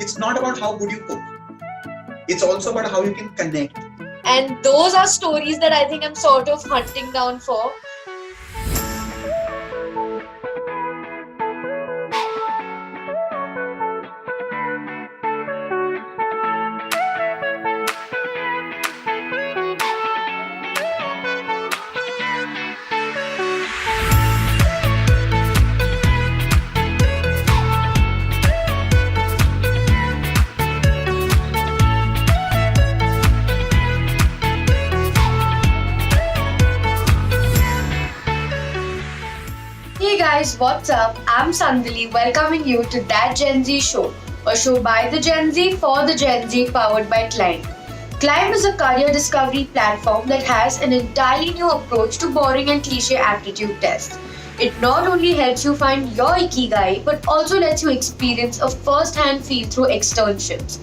it's not about how good you cook. It's also about how you can connect. And those are stories that I think I'm sort of hunting down for. Hey guys, what's up? I'm Sandali welcoming you to That Gen Z Show, a show by the Gen Z for the Gen Z powered by Climb. Climb is a career discovery platform that has an entirely new approach to boring and cliche aptitude tests. It not only helps you find your ikigai but also lets you experience a first hand feel through externships.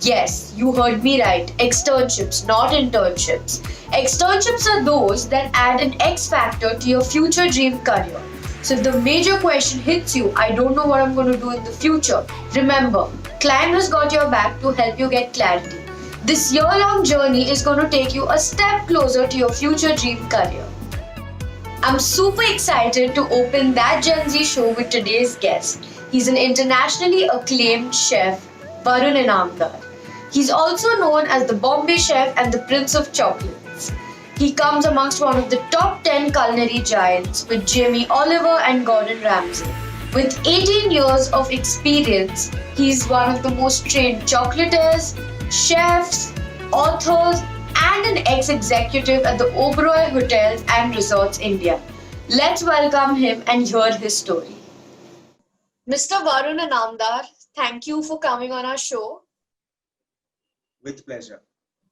Yes, you heard me right. Externships, not internships. Externships are those that add an X factor to your future dream career. So if the major question hits you, I don't know what I'm going to do in the future, remember, Climb has got your back to help you get clarity. This year-long journey is going to take you a step closer to your future dream career. I'm super excited to open That Gen Z Show with today's guest. He's an internationally acclaimed chef, Varun Inamdar. He's also known as the Bombay Chef and the Prince of Chocolates. He comes amongst one of the top 10 culinary giants with Jamie Oliver and Gordon Ramsay. With 18 years of experience, he's one of the most trained chocolatiers, chefs, authors, and an ex-executive at the Oberoi Hotels and Resorts India. Let's welcome him and hear his story. Mr. Varun Inamdar, thank you for coming on our show. With pleasure.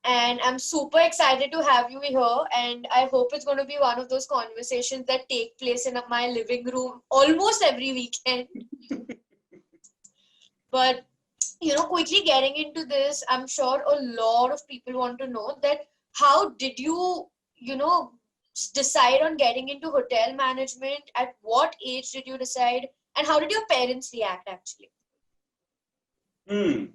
And I'm super excited to have you here, and I hope it's going to be one of those conversations that take place in my living room almost every weekend. But quickly getting into this, I'm sure a lot of people want to know that how did you decide on getting into hotel management? At what age did you decide, and how did your parents react actually? Hmm.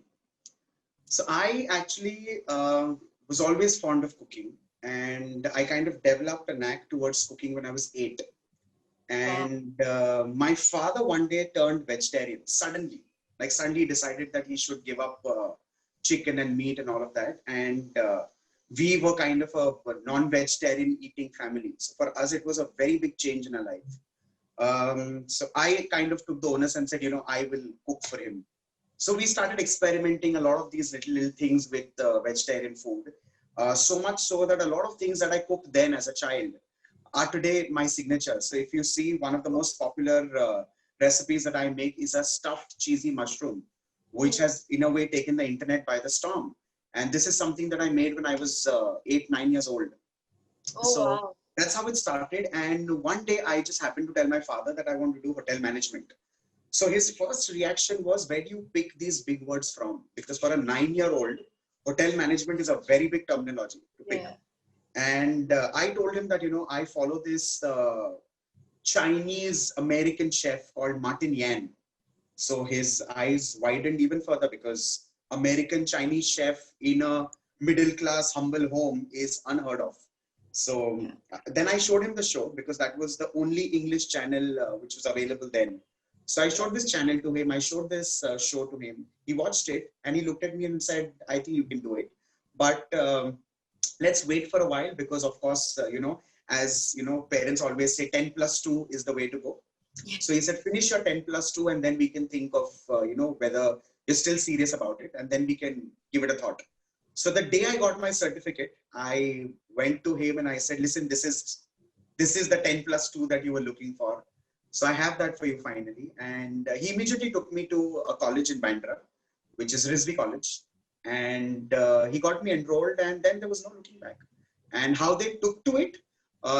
So I actually was always fond of cooking, and I kind of developed a knack towards cooking when I was 8. And my father one day turned vegetarian suddenly. Like suddenly decided that he should give up chicken and meat and all of that. And we were kind of a non-vegetarian eating family. So for us, it was a very big change in our life. So I kind of took the onus and said, I will cook for him. So we started experimenting a lot of these little things with vegetarian food. So much so that a lot of things that I cooked then as a child are today my signature. So if you see, one of the most popular recipes that I make is a stuffed cheesy mushroom, which has in a way taken the internet by the storm. And this is something that I made when I was 8, 9 years old. Oh, wow. That's how it started. And one day I just happened to tell my father that I want to do hotel management. So his first reaction was, where do you pick these big words from? Because for a 9-year-old, hotel management is a very big terminology to pick up. And I told him that, I follow this Chinese American chef called Martin Yan. So his eyes widened even further, because American Chinese chef in a middle class, humble home is unheard of. So then I showed him the show, because that was the only English channel which was available then. So I showed this channel to him. I showed this show to him. He watched it and he looked at me and said, I think you can do it. But let's wait for a while, because of course, as parents always say, 10 plus 2 is the way to go. So he said, finish your 10 plus 2 and then we can think of, whether you're still serious about it, and then we can give it a thought. So the day I got my certificate, I went to him and I said, listen, this is the 10 plus 2 that you were looking for. So I have that for you finally. And he immediately took me to a college in Bandra, which is Rizvi College. And he got me enrolled, and then there was no looking back. And how they took to it,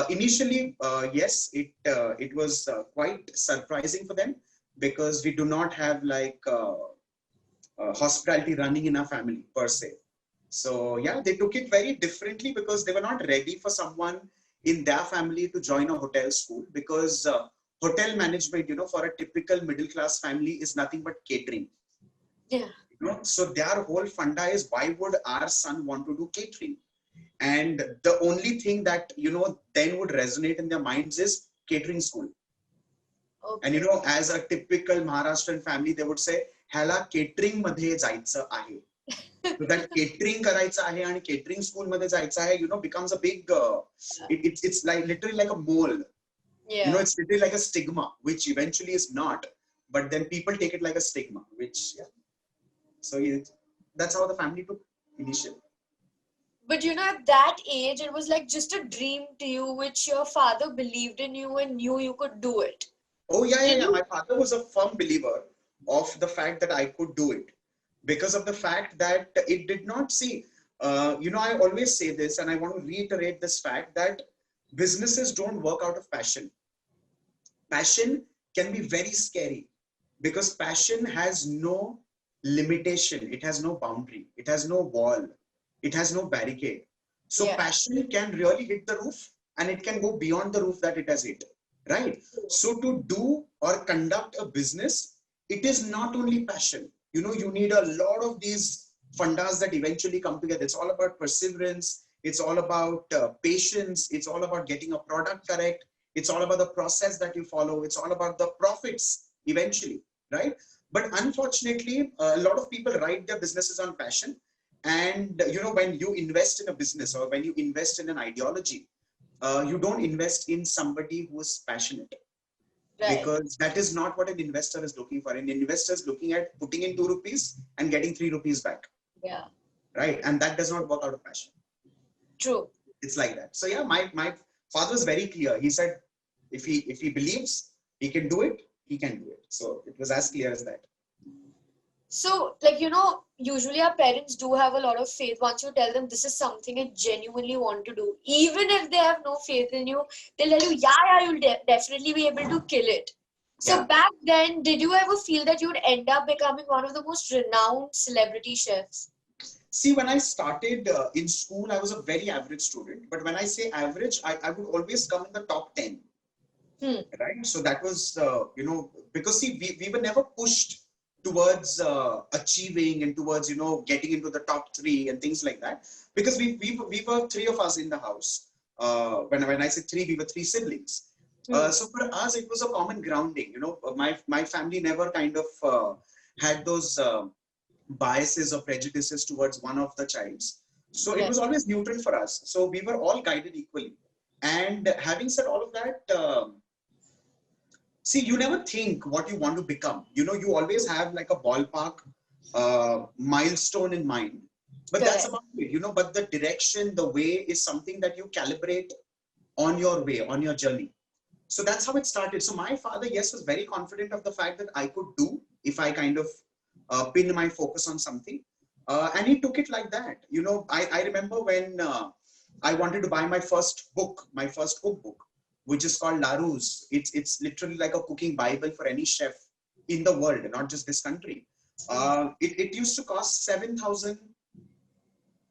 initially, yes, it was quite surprising for them, because we do not have like hospitality running in our family per se. So yeah, they took it very differently, because they were not ready for someone in their family to join a hotel school, because hotel management, for a typical middle class family is nothing but catering. Yeah. So their whole funda is, why would our son want to do catering? And the only thing that, then would resonate in their minds is catering school. And Okay. as a typical Maharashtrian family, they would say, ह्याला catering मध्ये जायचं आहे. So that catering करायचं आहे आणि catering school मध्ये जायचं आहे, becomes a big, it's like literally like a mole. Yeah. It's literally like a stigma, which eventually is not, but then people take it like a stigma, which, yeah. So that's how the family took initially. But at that age, it was like just a dream to you, which your father believed in you and knew you could do it. Oh, yeah. Did you? My father was a firm believer of the fact that I could do it, because of the fact that it did not see, I always say this, and I want to reiterate this fact, that businesses don't work out of passion. Passion can be very scary, because passion has no limitation, it has no boundary, it has no wall, it has no barricade. So Yeah. passion can really hit the roof, and it can go beyond the roof that it has hit, right? So to do or conduct a business, it is not only passion. You need a lot of these fundas that eventually come together. It's all about perseverance, it's all about patience, it's all about getting a product correct, it's all about the process that you follow, it's all about the profits eventually, right? But unfortunately, a lot of people write their businesses on passion. And when you invest in a business, or when you invest in an ideology, you don't invest in somebody who is passionate. Right. Because that is not what an investor is looking for. An investor is looking at putting in 2 rupees and getting 3 rupees back. Yeah. Right? And that does not work out of passion. True. It's like that. So yeah, my father was very clear. He said, if he believes he can do it, he can do it. So it was as clear as that. So, usually our parents do have a lot of faith. Once you tell them this is something I genuinely want to do, even if they have no faith in you, they'll tell you, yeah, you'll definitely be able to kill it. So Yeah. back then, did you ever feel that you would end up becoming one of the most renowned celebrity chefs? See, when I started in school, I was a very average student. But when I say average, I would always come in the top 10. Right? So that was, because see, we were never pushed towards achieving and towards, getting into the top 3 and things like that. Because we were 3 of us in the house. When I say 3, we were 3 siblings. So for us, it was a common grounding. My family never kind of had those biases or prejudices towards one of the childs. So it was always neutral for us. So we were all guided equally. And having said all of that, see, you never think what you want to become. You always have like a ballpark milestone in mind. But that's about it, but the direction, the way is something that you calibrate on your way, on your journey. So that's how it started. So my father, yes, was very confident of the fact that I could do if I kind of pin my focus on something. And he took it like that. I remember when I wanted to buy my first cookbook, which is called Laru's. It's literally like a cooking Bible for any chef in the world, not just this country. It used to cost 7,000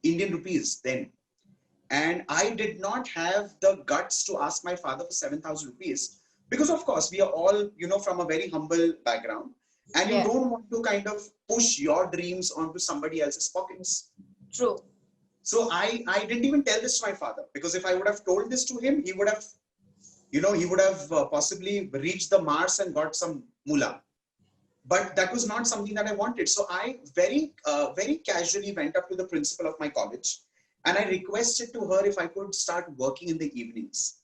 Indian rupees then. And I did not have the guts to ask my father for 7,000 rupees. Because of course, we are all, from a very humble background. And you don't want to kind of push your dreams onto somebody else's pockets. True. So I didn't even tell this to my father, because if I would have told this to him, he would have, possibly reached the Mars and got some moolah. But that was not something that I wanted. So I very casually went up to the principal of my college, and I requested to her if I could start working in the evenings.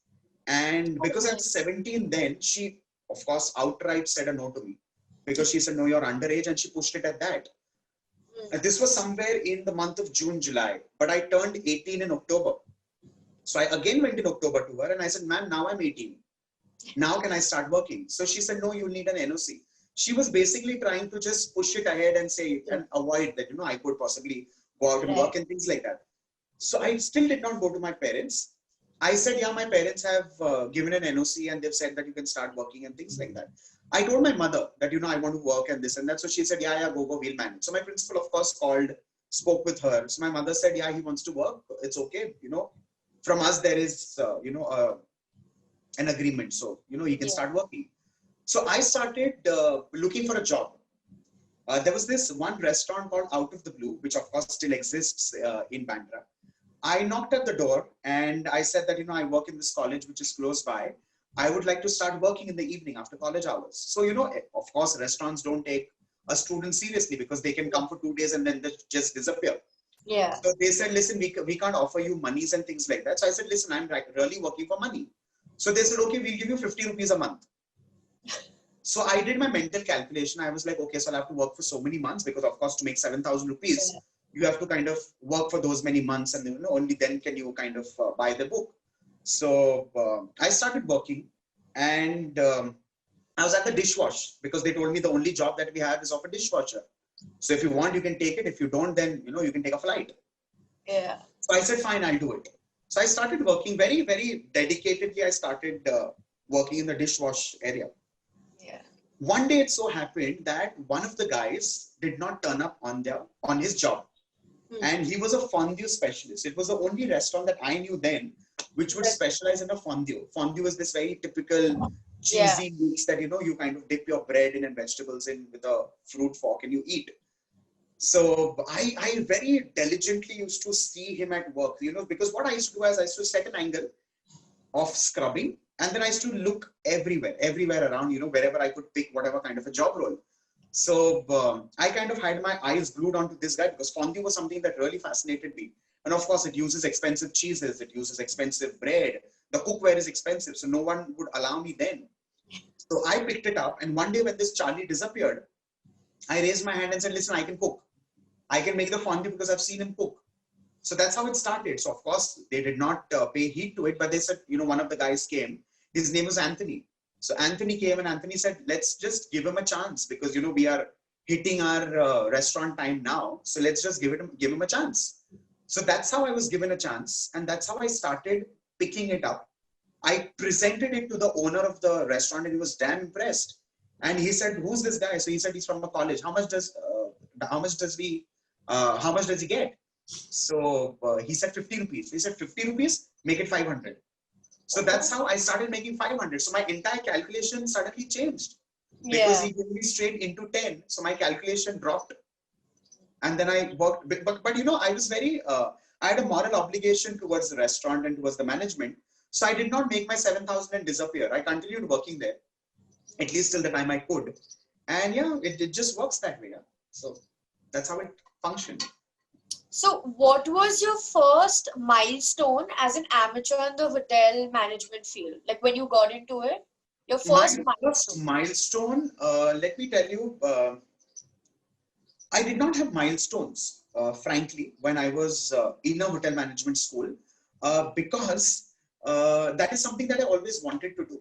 And because I was 17 then, she, of course, outright said a no to me, because she said, no, you're underage, and she pushed it at that. And this was somewhere in the month of June, July, but I turned 18 in October. So I again went in October to her and I said, ma'am, now I'm 18. Now can I start working? So she said, no, you need an NOC. She was basically trying to just push it ahead and say, and avoid that, I could possibly go out and work and things like that. So I still did not go to my parents. I said, yeah, my parents have given an NOC and they've said that you can start working and things like that. I told my mother that, I want to work and this and that. So she said, yeah, go, we'll manage. So my principal, of course, spoke with her. So my mother said, yeah, he wants to work. It's okay. From us, there is, an agreement. So, he can start working. So I started looking for a job. There was this one restaurant called Out of the Blue, which of course still exists in Bandra. I knocked at the door and I said that, I work in this college which is close by. I would like to start working in the evening after college hours. So, of course, restaurants don't take a student seriously because they can come for 2 days and then they just disappear. Yeah. So they said, listen, we can't offer you monies and things like that. So I said, listen, I'm really working for money. So they said, okay, we'll give you 50 rupees a month. So I did my mental calculation. I was like, okay, so I'll have to work for so many months because, of course, to make 7,000 rupees, you have to kind of work for those many months, and only then can you kind of buy the book. So I started working, and I was at the dishwash because they told me the only job that we have is of a dishwasher. So if you want, you can take it. If you don't, then you can take a flight. Yeah. So I said, fine, I'll do it. So I started working very, very dedicatedly. I started working in the dishwash area. Yeah. One day it so happened that one of the guys did not turn up on his job. And he was a fondue specialist. It was the only restaurant that I knew then which would specialize in a fondue. Fondue is this very typical cheesy mix that you kind of dip your bread in and vegetables in with a fruit fork and you eat. So I very diligently used to see him at work, because what I used to do is I used to set an angle of scrubbing, and then I used to look everywhere around, wherever I could pick whatever kind of a job role. So I kind of had my eyes glued onto this guy because fondue was something that really fascinated me. And of course, it uses expensive cheeses, it uses expensive bread. The cookware is expensive, so no one would allow me then. So I picked it up, and one day when this Charlie disappeared, I raised my hand and said, listen, I can cook. I can make the fondue because I've seen him cook. So that's how it started. So of course, they did not pay heed to it, but they said, one of the guys came. His name was Anthony. So Anthony came and Anthony said, let's just give him a chance because, we are hitting our restaurant time now. So let's just give him a chance. So that's how I was given a chance. And that's how I started picking it up. I presented it to the owner of the restaurant and he was damn impressed. And he said, who's this guy? So he said, he's from a college. How much does he get? So he said 50 rupees. He said 50 rupees, make it 500. So that's how I started making 500. So my entire calculation suddenly changed because he gave me straight into 10. So my calculation dropped. And then I worked, but I was I had a moral obligation towards the restaurant and towards the management. So I did not make my 7,000 and disappear. I continued working there, at least till the time I could. And it just works that way. Yeah. So that's how it functioned. So what was your first milestone as an amateur in the hotel management field? Like when you got into it, your first milestone, let me tell you, I did not have milestones, frankly, when I was in a hotel management school, because that is something that I always wanted to do.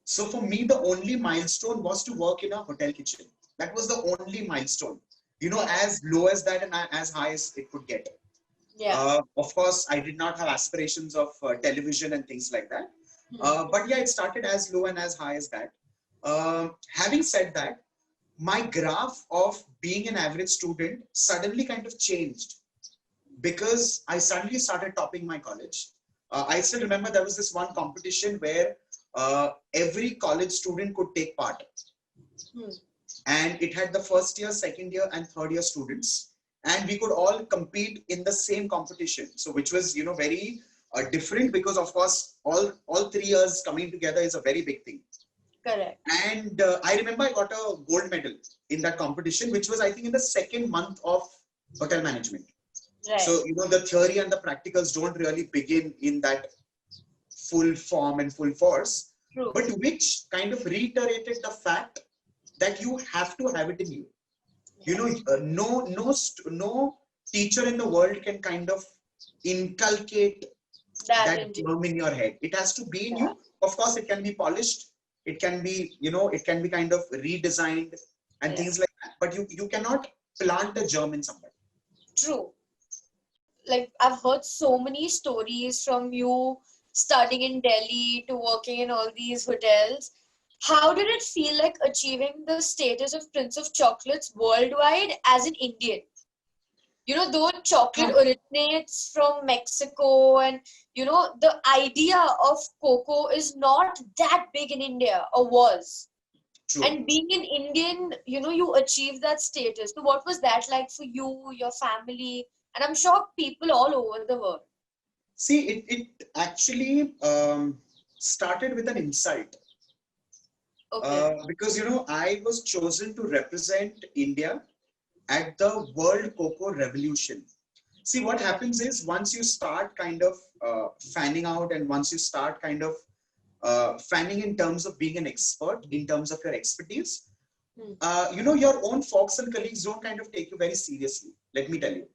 So for me, the only milestone was to work in a hotel kitchen. That was the only milestone, as low as that and as high as it could get. Yeah. Of course, I did not have aspirations of television and things like that. But it started as low and as high as that. Having said that, my graph of being an average student suddenly kind of changed because I suddenly started topping my college. I still remember there was this one competition where every college student could take part. And it had the first year, second year, and third year students. And we could all compete in the same competition. So which was, very different because of course, all 3 years coming together is a very big thing. Correct. And I remember I got a gold medal in that competition, which was, I think, in the second month of hotel management. Right. So, the theory and the practicals don't really begin in that full form and full force. True. But which kind of reiterated the fact that you have to have it in you. No teacher in the world can kind of inculcate that germ in your head. It has to be in you. Of course, it can be polished. It can be, it can be kind of redesigned and things like that. But you cannot plant a germ in somebody. True. Like I've heard so many stories from you studying in Delhi to working in all these hotels. How did it feel like achieving the status of Prince of Chocolates worldwide as an Indian? Though chocolate originates from Mexico and, the idea of cocoa is not that big in India, or was. True. And being an Indian, you achieved that status. So what was that like for you, your family, and I'm sure people all over the world? See, it actually started with an insult. Okay. Because I was chosen to represent India at the World Cocoa Revolution. See, what Okay. happens is once you start kind of fanning out, and once you start kind of fanning in terms of being an expert, in terms of your expertise, Hmm. your own folks and colleagues don't kind of take you very seriously. Let me tell you,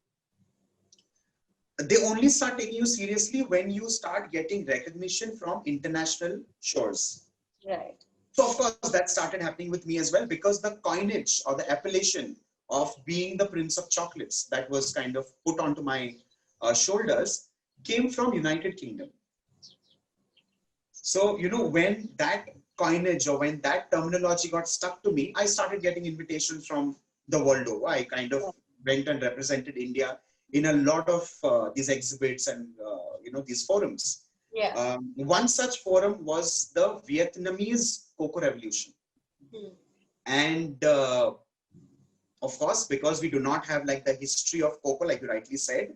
they only start taking you seriously when you start getting recognition from international shores. Right. So of course that started happening with me as well, because the coinage or the appellation of being the Prince of Chocolates that was kind of put onto my shoulders came from United Kingdom. So when that coinage or when that terminology got stuck to me, I started getting invitations from the world over. I kind of went and represented India in a lot of these exhibits and these forums. Yeah. One such forum was the Vietnamese Cocoa Revolution. Hmm. And of course, because we do not have like the history of cocoa, like you rightly said,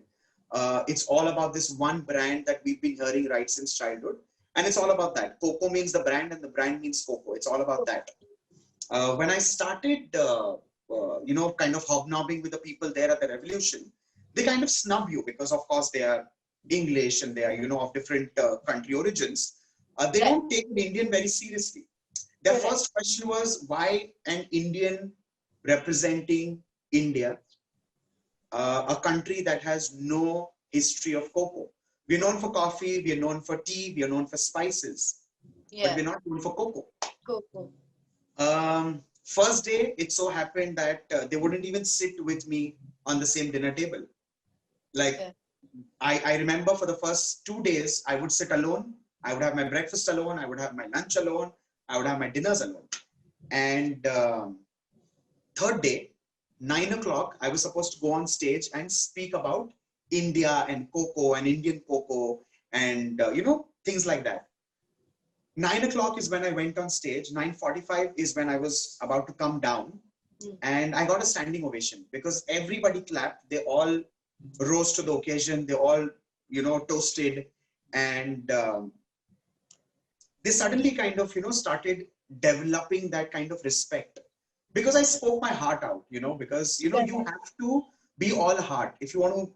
it's all about this one brand that we've been hearing right since childhood. And it's all about that. Cocoa means the brand, and the brand means cocoa. It's all about that. When I started, kind of hobnobbing with the people there at the revolution, they kind of snub you because, of course, they are English and they are, of different country origins. They Right. don't take an Indian very seriously. Their Correct. first question was, why an Indian representing India, a country that has no history of cocoa? We're known for coffee, we are known for tea, we are known for spices, but Yeah. we're not known for cocoa. Cool. First day, it so happened that they wouldn't even sit with me on the same dinner table. Like, Okay. I remember for the first 2 days, I would sit alone. I would have my breakfast alone. I would have my lunch alone. I would have my dinners alone. And third day, 9 o'clock, I was supposed to go on stage and speak about India and cocoa and Indian cocoa and, things like that. 9 o'clock is when I went on stage. 9:45 is when I was about to come down. Hmm. And I got a standing ovation because everybody clapped. They all rose to the occasion. They all, toasted. And they suddenly kind of, started developing that kind of respect because I spoke my heart out, because, you have to be all heart. If you want to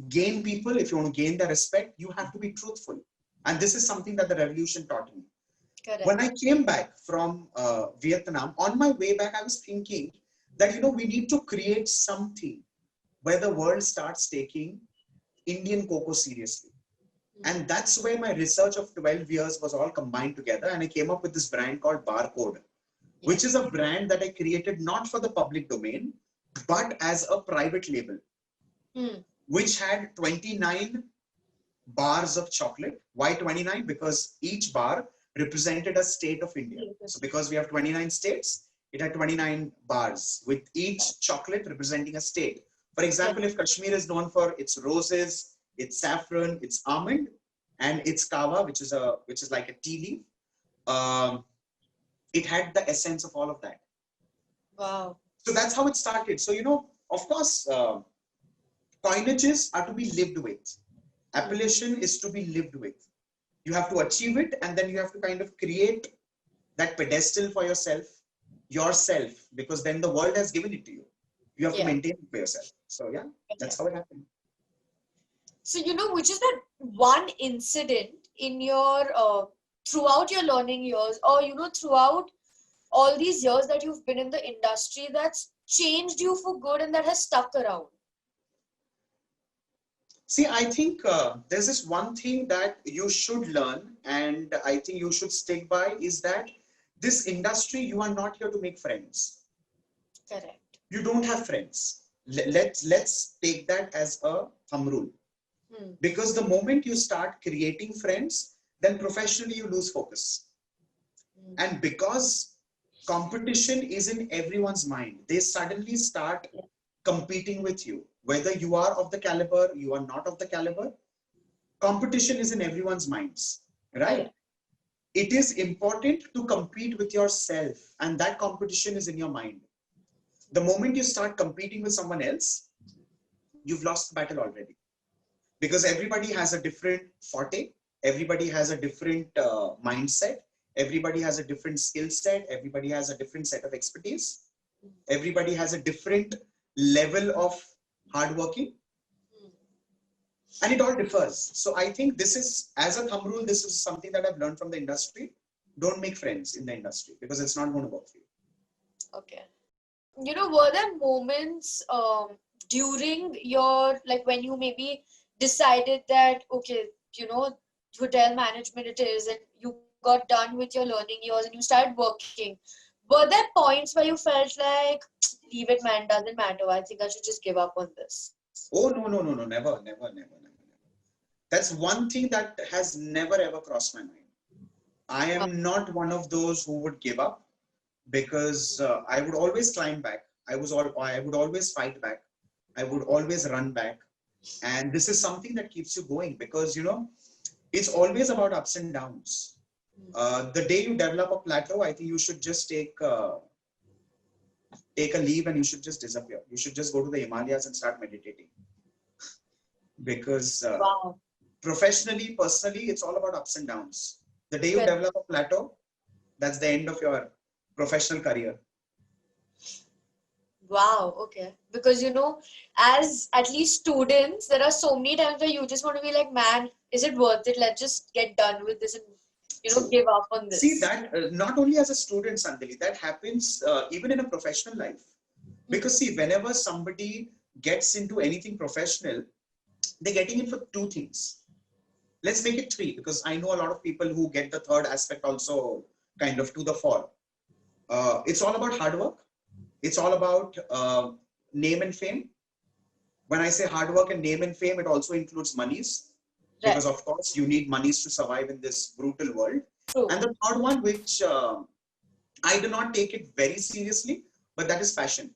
gain people, if you want to gain their respect, you have to be truthful. And this is something that the revolution taught me. Correct. When I came back from Vietnam, on my way back, I was thinking that, we need to create something where the world starts taking Indian cocoa seriously. And that's where my research of 12 years was all combined together. And I came up with this brand called Barcode, which is a brand that I created not for the public domain, but as a private label, which had 29 bars of chocolate. Why 29? Because each bar represented a state of India. So because we have 29 states, it had 29 bars with each chocolate representing a state. For example, if Kashmir is known for its roses, its saffron, its almond, and its kava, which is like a tea leaf, it had the essence of all of that. Wow. So that's how it started. So, of course, coinages are to be lived with. Appellation is to be lived with. You have to achieve it, and then you have to kind of create that pedestal for yourself, because then the world has given it to you. You have to maintain it for yourself. So yeah, that's how it happened. So, which is that one incident in your throughout your learning years, or throughout all these years that you've been in the industry, that's changed you for good and that has stuck around? See, I think there's this one thing that you should learn, and I think you should stick by, is that this industry, you are not here to make friends. Correct. You don't have friends. Let's take that as a thumb rule. Because the moment you start creating friends, then professionally you lose focus. And because competition is in everyone's mind, they suddenly start competing with you. Whether you are of the caliber, you are not of the caliber, competition is in everyone's minds, right? it is important to compete with yourself, and that competition is in your mind. The moment you start competing with someone else, you've lost the battle already, because everybody has a different forte, everybody has a different mindset, everybody has a different skill set, everybody has a different set of expertise, everybody has a different level of hard working, and it all differs. So I think this is, as a thumb rule, this is something that I've learned from the industry. Don't make friends in the industry, because it's not going to work for you. Okay. Were there moments during your, like, when you maybe decided that, okay, hotel management it is, and you got done with your learning years and you started working? Were there points where you felt like, leave it, man, doesn't matter, I think I should just give up on this? Oh, no, never. That's one thing that has never ever crossed my mind. I am not one of those who would give up, because I would always climb back. I would always fight back. I would always run back. And this is something that keeps you going, because, it's always about ups and downs. The day you develop a plateau, I think you should just take a leave and you should just disappear. You should just go to the Himalayas and start meditating. Because Wow. professionally, personally, it's all about ups and downs. The day you Correct. develop a plateau, that's the end of your professional career. Wow, okay. Because, as at least students, there are so many times where you just want to be like, man, is it worth it? Let's just get done with this and, True. give up on this. See, that not only as a student, Sandali, that happens even in a professional life. Because see, whenever somebody gets into anything professional, they're getting in for two things. Let's make it three, because I know a lot of people who get the third aspect also kind of to the fore. It's all about hard work. It's all about name and fame. When I say hard work and name and fame, it also includes monies. Right. Because of course you need monies to survive in this brutal world. True. And the third one, which I do not take it very seriously, but that is passion.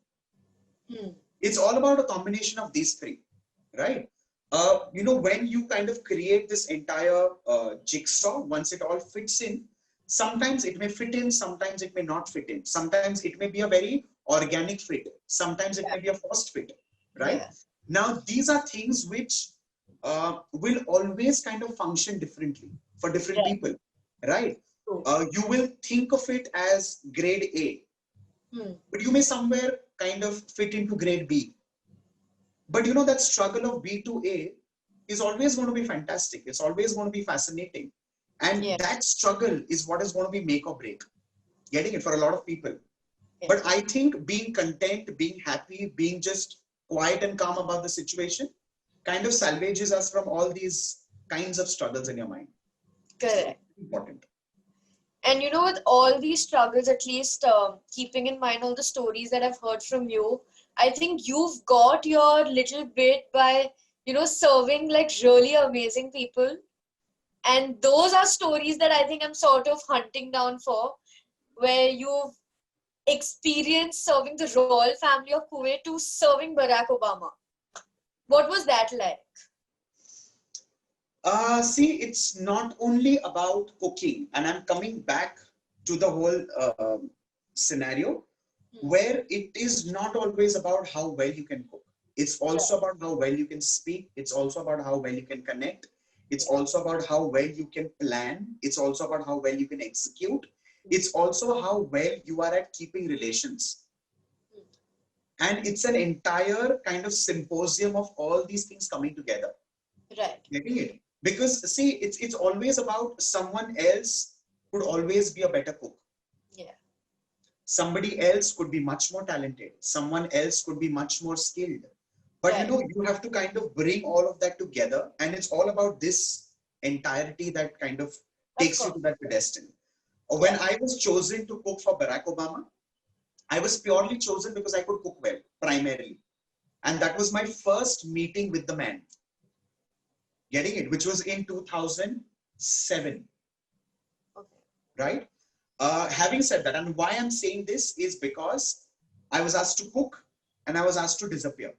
It's all about a combination of these three, right? When you kind of create this entire jigsaw, once it all fits in, sometimes it may fit in, sometimes it may not fit in. Sometimes it may be a very organic fit. Sometimes it may be a forced fit, right? Yeah. Now, these are things which will always kind of function differently for different people, right? You will think of it as grade A, but you may somewhere kind of fit into grade B. But that struggle of B to A is always going to be fantastic. It's always going to be fascinating. And that struggle is what is going to be make or break. Getting it for a lot of people. But I think being content, being happy, being just quiet and calm about the situation kind of salvages us from all these kinds of struggles in your mind. Correct. Important. And with all these struggles, at least keeping in mind all the stories that I've heard from you, I think you've got your little bit by, serving like really amazing people. And those are stories that I think I'm sort of hunting down for, where you've experienced serving the royal family of Kuwait to serving Barack Obama. What was that like? See, it's not only about cooking, and I'm coming back to the whole scenario where it is not always about how well you can cook. It's also about how well you can speak. It's also about how well you can connect. It's also about how well you can plan. It's also about how well you can execute. It's also how well you are at keeping relations. And it's an entire kind of symposium of all these things coming together. Right. Getting it? Because see, it's always about someone else could always be a better cook. Yeah. Somebody else could be much more talented. Someone else could be much more skilled. But you have to kind of bring all of that together, and it's all about this entirety that kind of takes you to that pedestal. When I was chosen to cook for Barack Obama, I was purely chosen because I could cook well, primarily. And that was my first meeting with the man. Getting it? Which was in 2007. Okay. Right? Having said that, and why I'm saying this is because I was asked to cook and I was asked to disappear.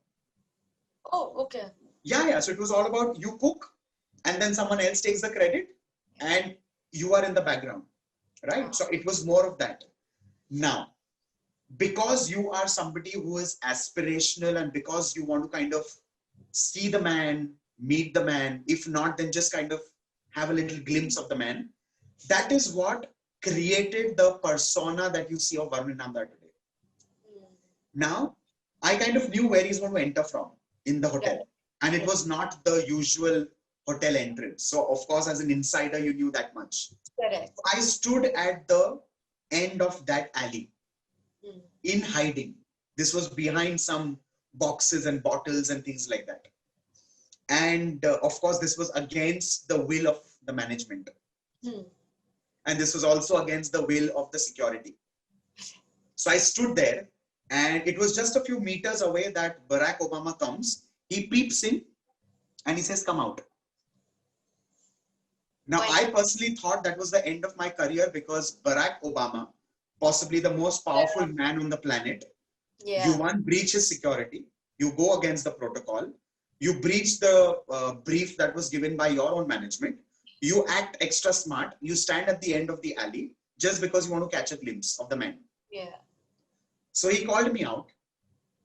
Oh, okay. Yeah. So it was all about you cook and then someone else takes the credit and you are in the background. right? So it was more of that. Now, because you are somebody who is aspirational and because you want to kind of see the man, meet the man, if not, then just kind of have a little glimpse of the man. That is what created the persona that you see of Varun Inamdar today. Now, I kind of knew where he's going to enter from in the hotel. And it was not the usual hotel entrance. So, of course, as an insider, you knew that much. Correct. I stood at the end of that alley in hiding. This was behind some boxes and bottles and things like that. And of course, this was against the will of the management. And this was also against the will of the security. So I stood there, and it was just a few meters away that Barack Obama comes. He peeps in and he says, "Come out." Now, I personally thought that was the end of my career because Barack Obama, possibly the most powerful man on the planet, you one breach his security, you go against the protocol, you breach the brief that was given by your own management, you act extra smart, you stand at the end of the alley just because you want to catch a glimpse of the man. So he called me out.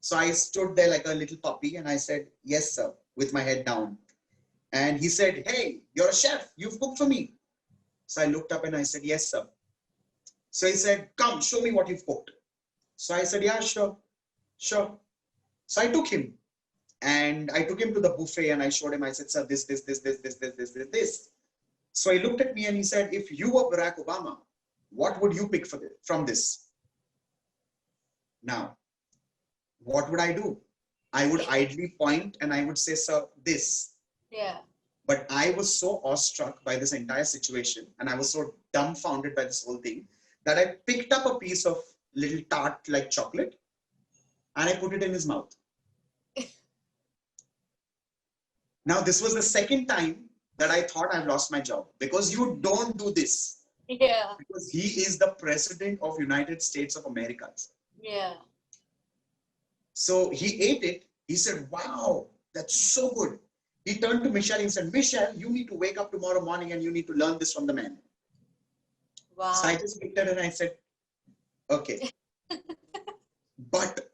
So I stood there like a little puppy and I said, "Yes, sir," with my head down. And he said, "Hey, you're a chef, you've cooked for me." So I looked up and I said, "Yes, sir." So he said, "Come, show me what you've cooked." So I said, "Yeah, sure. So I took him and I took him to the buffet and I showed him, I said, "Sir, this. So he looked at me and he said, "If you were Barack Obama, what would you pick from this?" Now, what would I do? I would idly point and I would say, "Sir, this." But I was so awestruck by this entire situation and I was so dumbfounded by this whole thing that I picked up a piece of little tart like chocolate and I put it in his mouth. Now, this was the second time that I thought I've lost my job because you don't do this. Because he is the president of United States of America. So he ate it. He said, "Wow, that's so good." He turned to Michelle and said, "Michelle, you need to wake up tomorrow morning and you need to learn this from the man." Wow. So I just looked at it and I said, "Okay." But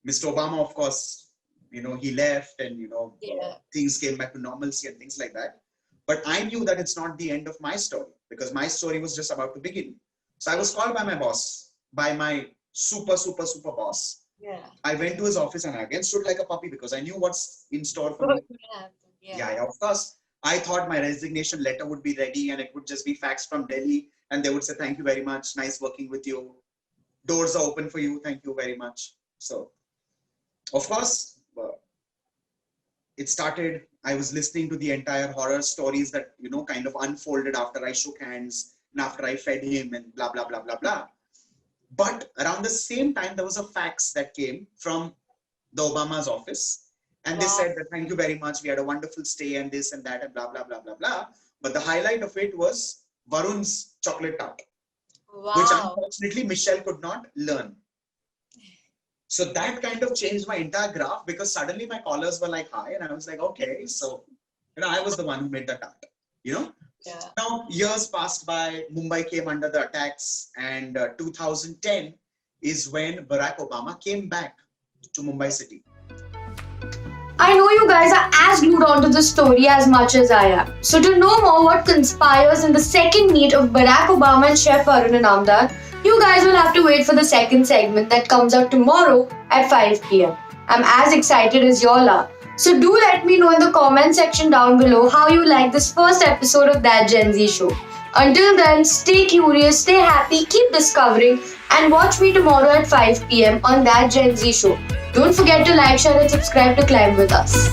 Mr. Obama, of course, he left and, things came back to normalcy and things like that. But I knew that it's not the end of my story because my story was just about to begin. So I was called by my boss, by my super boss. I went to his office and I again stood like a puppy because I knew what's in store for me. Yeah, of course. I thought my resignation letter would be ready and it would just be faxed from Delhi and they would say, "Thank you very much. Nice working with you. Doors are open for you. Thank you very much." So, of course, it started. I was listening to the entire horror stories that, kind of unfolded after I shook hands and after I fed him and blah, blah, blah, blah, blah. But around the same time, there was a fax that came from the Obama's office. And they said that, "Thank you very much. We had a wonderful stay and this and that and blah, blah, blah, blah, blah." But the highlight of it was Varun's chocolate tart, which unfortunately Michelle could not learn. So that kind of changed my entire graph because suddenly my callers were like high and I was like, okay, so, I was the one who made the tart, Now, years passed by, Mumbai came under the attacks and 2010 is when Barack Obama came back to Mumbai city. I know you guys are as glued onto the story as much as I am. So to know more what conspires in the second meet of Barack Obama and Chef Varun Inamdar, you guys will have to wait for the second segment that comes out tomorrow at 5 p.m. I'm as excited as y'all are. So do let me know in the comment section down below how you like this first episode of That Gen Z Show. Until then, stay curious, stay happy, keep discovering, and watch me tomorrow at 5 p.m. on That Gen Z Show. Don't forget to like, share, and subscribe to climb with us.